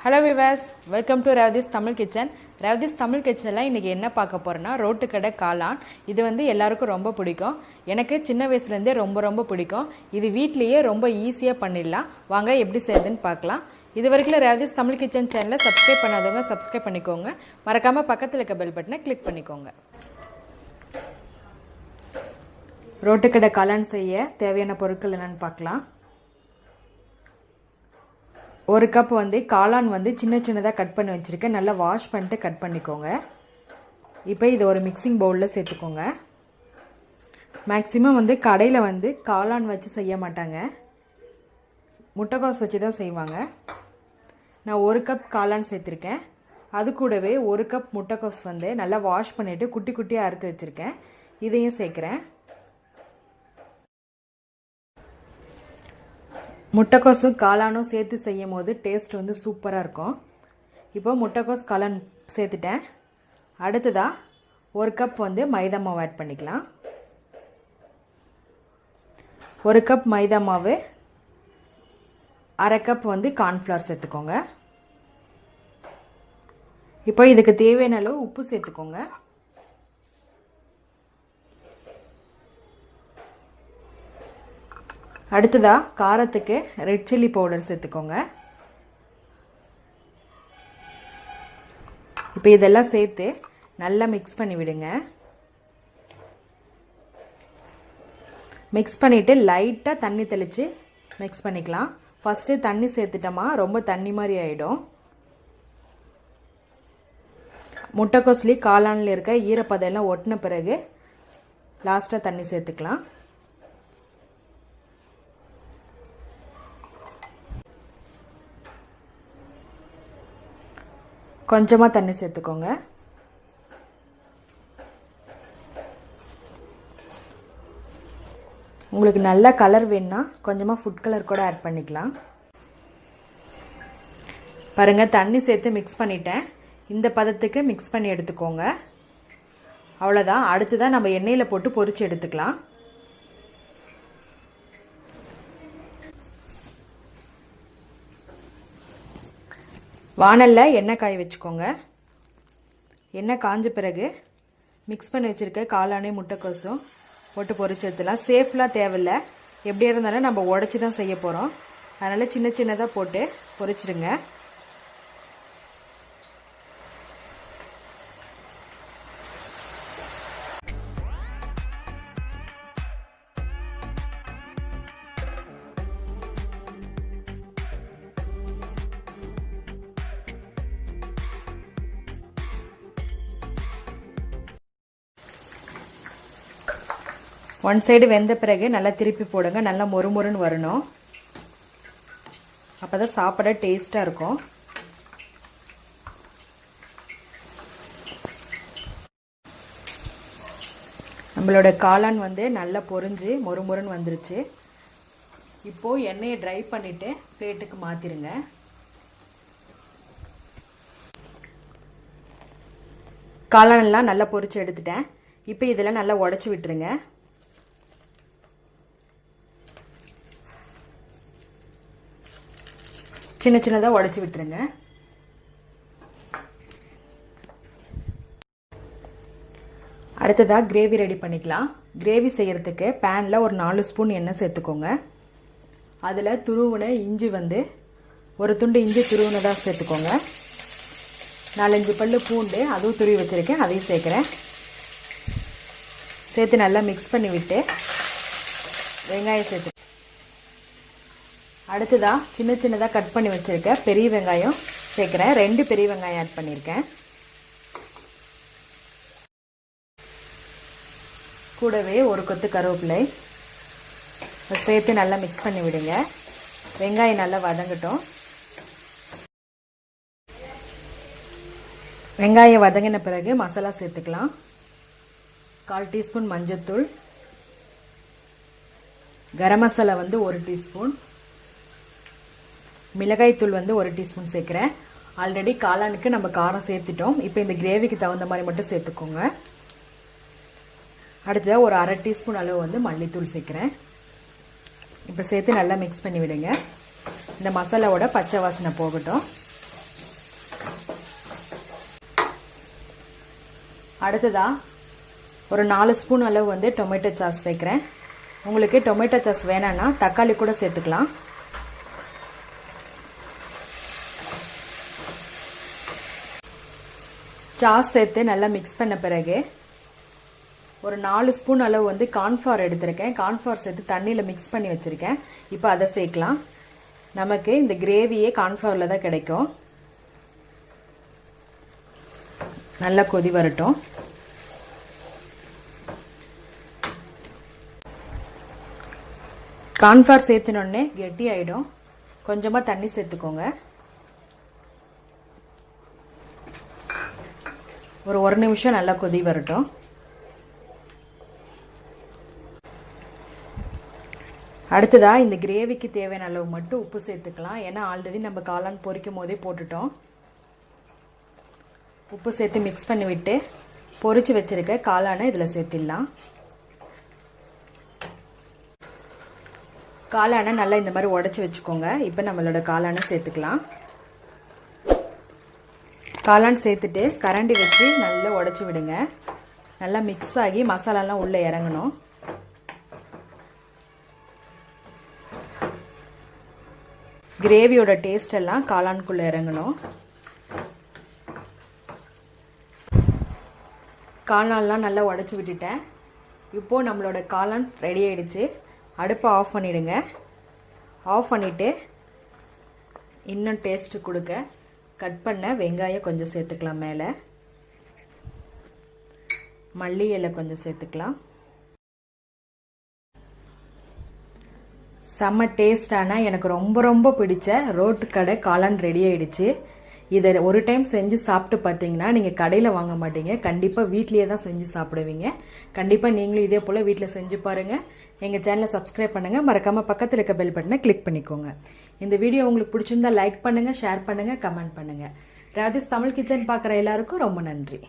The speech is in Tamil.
Hello Vilas, welcome to Revathis Tamil kitchen. Revathis Tamil கிச்சனில் இன்றைக்கி என்ன பார்க்க போகிறோன்னா ரோட்டுக்கடை காளான். இது எல்லாருக்கும் ரொம்ப பிடிக்கும். எனக்கு சின்ன வயசுலேருந்தே ரொம்ப பிடிக்கும். இது வீட்லேயே ரொம்ப ஈஸியாக பண்ணிடலாம். வாங்க எப்படி செய்யுதுன்னு பார்க்கலாம். இது வரைக்கும் Revathis தமிழ் கிச்சன் சேனலை சப்ஸ்கிரைப் பண்ணாதவங்க சப்ஸ்கிரைப் பண்ணிக்கோங்க. மறக்காமல் பக்கத்தில் இருக்க பெல் பட்டனை கிளிக் பண்ணிக்கோங்க. ரோட்டுக்கடை காளான் செய்ய தேவையான பொருட்கள் என்னென்னு பார்க்கலாம். ஒரு கப் காளான் சின்னதாக கட் பண்ணி வச்சுருக்கேன். நல்லா வாஷ் பண்ணிட்டு கட் பண்ணிக்கோங்க. இப்போ இது ஒரு மிக்சிங் பவுலில் சேர்த்துக்கோங்க. மேக்ஸிமம் கடையில் காளான் வச்சு செய்ய மாட்டாங்க, முட்டைக்கோஸ் வச்சு தான் செய்வாங்க. நான் ஒரு கப் காளான் சேர்த்துருக்கேன். அது கூடவே ஒரு கப் முட்டைக்கோஸ் நல்லா வாஷ் பண்ணிவிட்டு குட்டி குட்டியாக அறுத்து வச்சுருக்கேன். இதையும் சேர்க்குறேன். முட்டைக்கோஸும் காளானும் சேர்த்து செய்யும் போது டேஸ்ட் சூப்பராக இருக்கும். இப்போ முட்டைக்கோஸ் காளான் சேர்த்துட்டேன். அடுத்ததாக ஒரு கப் மைதா மாவு ஆட் பண்ணிக்கலாம். ஒரு கப் மைதா மாவு, அரை கப் கார்ன்ஃப்ளவர் சேர்த்துக்கோங்க. இப்போ இதுக்கு தேவையான அளவு உப்பு சேர்த்துக்கோங்க. அடுத்ததாக காரத்துக்கு ரெட் சில்லி பவுடர் சேர்த்துக்கோங்க. இப்போ இதெல்லாம் சேர்த்து நல்லா மிக்ஸ் பண்ணி விடுங்க. மிக்ஸ் பண்ணிவிட்டு லைட்டாக தண்ணி தெளித்து மிக்ஸ் பண்ணிக்கலாம். ஃபஸ்ட்டு தண்ணி சேர்த்துட்டோமா ரொம்ப தண்ணி மாதிரி ஆகிடும். முட்டைக்கோஸ்லி காளானில் இருக்க ஈரப்பதம் எல்லாம் ஒட்டின பிறகு லாஸ்ட்டாக தண்ணி சேர்த்துக்கலாம். கொஞ்சமாக தண்ணி சேர்த்துக்கோங்க. உங்களுக்கு நல்ல கலர் வேணுன்னா கொஞ்சமாக ஃபுட் கலர் கூட ஆட் பண்ணிக்கலாம். பாருங்கள், தண்ணி சேர்த்து மிக்ஸ் பண்ணிட்டேன். இந்த பதத்துக்கு மிக்ஸ் பண்ணி எடுத்துக்கோங்க. அவ்வளோதான். அடுத்ததான் நம்ம எண்ணெயில் போட்டு பொரிச்சு எடுத்துக்கலாம். வானலில் எண்ணெய் காய வச்சுக்கோங்க. எண்ணெய் காஞ்ச பிறகு மிக்ஸ் பண்ணி வச்சுருக்க காளானே முட்டைக்கோசும் போட்டு பொரிச்சு எடுத்துலாம். சேஃப்லாம் தேவையில்லை, எப்படியா இருந்தாலும் நம்ம உடச்சி தான் செய்ய போகிறோம். அதனால் சின்னதாக போட்டு பொரிச்சிடுங்க. ஒன் சைடு வெந்த பிறகு நல்லா திருப்பி போடுங்க. நல்லா மொறுமொறுன்னு வரணும். அப்போ தான் சாப்பிட டேஸ்ட்டாக இருக்கும். நம்மளோட காளான் நல்லா பொரிஞ்சு மொறுமொறுன்னு வந்துருச்சு. இப்போது எண்ணெயை ட்ரை பண்ணிவிட்டு பிளேட்டுக்கு மாற்றிடுங்க. காளான் எல்லாம் நல்லா பொரிச்சு எடுத்துட்டேன். இப்போ இதெல்லாம் நல்லா உடச்சி விட்டுருங்க. சின்னதாக உடச்சி விட்டுருங்க. அடுத்ததாக கிரேவி ரெடி பண்ணிக்கலாம். கிரேவி செய்கிறதுக்கு பேனில் ஒரு 4 ஸ்பூன் எண்ணெய் சேர்த்துக்கோங்க. அதில் துருவின இஞ்சி ஒரு துண்டு இஞ்சி துருவினதாக சேர்த்துக்கோங்க. 4-5 பல்லு பூண்டு அதுவும் துருவி வச்சுருக்கேன், அதையும் சேர்க்குறேன். சேர்த்து நல்லா மிக்ஸ் பண்ணி விட்டு வெங்காயம் சேர்த்து அடுத்ததாக சின்னதாக கட் பண்ணி வச்சுருக்க பெரிய வெங்காயம் சேர்க்குறேன். 2 பெரிய வெங்காயம் ஆட் பண்ணியிருக்கேன். கூடவே ஒரு கொத்து கருவேப்பிலை சேர்த்து நல்லா மிக்ஸ் பண்ணி விடுங்க. வெங்காயம் நல்லா வதங்கட்டும். வெங்காயம் வதங்கின பிறகு மசாலா சேர்த்துக்கலாம். 1/4 டீஸ்பூன் மஞ்சள்தூள், கரம் மசாலா 1 டீஸ்பூன், மிளகாய்த்தூள் 1 டீஸ்பூன் சேர்க்குறேன். ஆல்ரெடி காளானுக்கு நம்ம காரம் சேர்த்துட்டோம். இப்போ இந்த கிரேவிக்கு தகுந்த மாதிரி மட்டும் சேர்த்துக்கோங்க. அடுத்ததாக ஒரு 1/2 டீஸ்பூன் அளவு மல்லித்தூள் சேர்க்குறேன். இப்போ சேர்த்து நல்லா மிக்ஸ் பண்ணி விடுங்க. இந்த மசாலாவோட பச்சை வாசனை போகட்டும். அடுத்ததாக ஒரு 4 ஸ்பூன் அளவு வந்து டொமேட்டோ சாஸ் சேர்க்குறேன். உங்களுக்கு டொமேட்டோ சாஸ் வேணான்னா தக்காளி கூட சேர்த்துக்கலாம். சாஸ் சேர்த்து நல்லா மிக்ஸ் பண்ண பிறகு ஒரு 4 ஸ்பூன் அளவு வந்து கார்ன்ஃப்ளவர் எடுத்திருக்கேன். கார்ன்ஃப்ளவர் சேர்த்து தண்ணியில் மிக்ஸ் பண்ணி வச்சுருக்கேன். இப்போ அதை சேர்க்கலாம். நமக்கு இந்த கிரேவியே கார்ன்ஃப்ளவரில் தான் கிடைக்கும். நல்லா கொதி வரட்டும். கார்ன்ஃப்ளவர் சேர்த்துனோடனே கெட்டி ஆகிடும். கொஞ்சமாக தண்ணி சேர்த்துக்கோங்க. ஒரு நிமிஷம் நல்லா கொதி வரட்டும். அடுத்ததாக இந்த கிரேவிக்கு தேவையான அளவு மட்டும் உப்பு சேர்த்துக்கலாம். ஏன்னா ஆல்ரெடி நம்ம காளான் பொரிக்கும் போதே போட்டுட்டோம். உப்பு சேர்த்து மிக்ஸ் பண்ணி விட்டு பொரிச்சு வச்சிருக்க காளானை இதில் சேர்த்திடலாம். காளானை நல்லா இந்த மாதிரி உடச்சி வச்சுக்கோங்க. இப்போ நம்மளோட காளானை சேர்த்துக்கலாம். காளான் சேர்த்துட்டு கரண்டி வச்சு நல்லா உடச்சி விடுங்க. நல்லா மிக்ஸ் ஆகி மசாலாலாம் உள்ளே இறங்கணும். கிரேவியோட டேஸ்ட் எல்லாம் காளானுக்குள்ளே இறங்கணும். காளான்லாம் நல்லா உடச்சி விட்டுட்டேன். இப்போது நம்மளோட காளான் ரெடி ஆகிடுச்சு. அடுப்பை ஆஃப் பண்ணிவிடுங்க. ஆஃப் பண்ணிவிட்டு இன்னும் டேஸ்ட்டு கொடுக்க கட் பண்ண வெங்காயம் கொஞ்சம் சேர்த்துக்கலாம். மேலே மல்லி இலை கொஞ்சம் சேர்த்துக்கலாம். செம்ம டேஸ்டான எனக்கு ரொம்ப ரொம்ப பிடிச்ச ரோட்டு கடை காளான் ரெடி ஆகிடுச்சு. இதை ஒரு டைம் செஞ்சு சாப்பிட்டு பார்த்தீங்கன்னா நீங்கள் கடையில் வாங்க மாட்டீங்க. கண்டிப்பாக வீட்லேயே தான் செஞ்சு சாப்பிடுவீங்க. கண்டிப்பாக நீங்களும் இதே போல் வீட்டில் செஞ்சு பாருங்கள். எங்கள் சேனலை சப்ஸ்கிரைப் பண்ணுங்கள். மறக்காமல் பக்கத்தில் இருக்க பெல் பட்டனை கிளிக் பண்ணிக்கோங்க. இந்த வீடியோ உங்களுக்கு பிடிச்சிருந்தா லைக் பண்ணுங்கள், ஷேர் பண்ணுங்கள், கமெண்ட் பண்ணுங்கள். ரேவதிஸ் தமிழ் கிச்சன் பார்க்குற எல்லாருக்கும் ரொம்ப நன்றி.